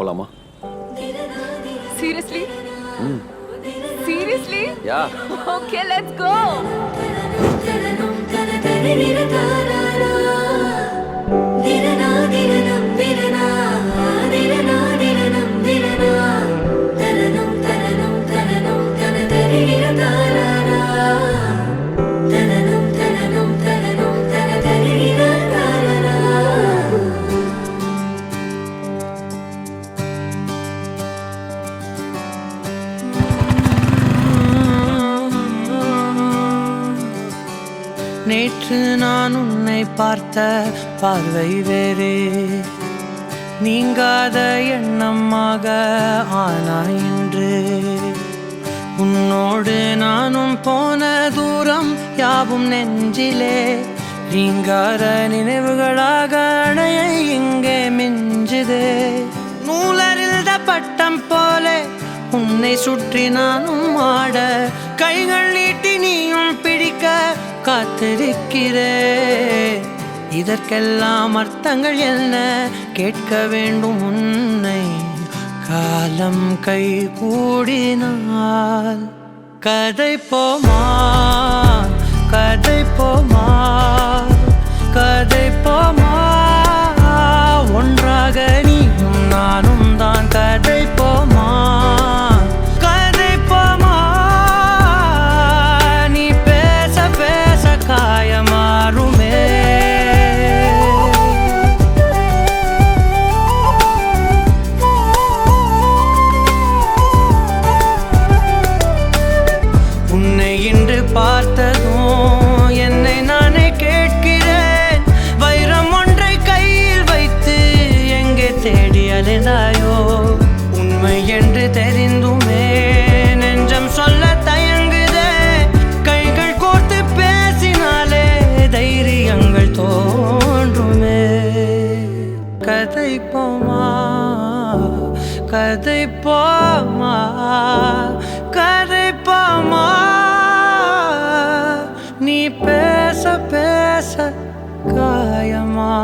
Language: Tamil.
போலாமா? Seriously? Seriously? Yeah. Okay, let's go. நேற்று நான் உன்னை பார்த்த பார்வை வேறே, நீங்காத எண்ணமாக ஆனாய் இன்று. உன்னோடு நானும் போன தூரம் யாவும் நெஞ்சிலே ரீங்கார நினைவுகளாக அணைய இங்கே மிஞ்சுதே. நூலறிந்த பட்டம் போலே உன்னை சுற்றி நானும் ஆட, கைகள் நீட்டி நீயும் பிடிக்க காத்திருக்கிறே. இதற்கெல்லாம் அர்த்தங்கள் என்ன கேட்க வேண்டும் உன்னை. காலம் கை கூடினால் கதை போமா, கதை போமா, கதை போமா. ஒன்றாக நீயும் நானும் தான் கதை போமா, கதை போமா. நீ பேச பேச காயமாறுமே. உன்னை இன்று பார்த்ததும் என்னை நானே கேட்கிறேன். வைரம் ஒன்றை கையில் வைத்து எங்கே தேடி அலைந்தாயோ. உண்மை என்று தெரிந்துமே நெஞ்சம் சொல்ல தயங்குதே. கைகள் கோர்த்து பேசினாலே தைரியங்கள் தோன்றுமே. கதை போமா, கதை போமா, கதை போமா. நீ பேச பேச காயமாறுமே.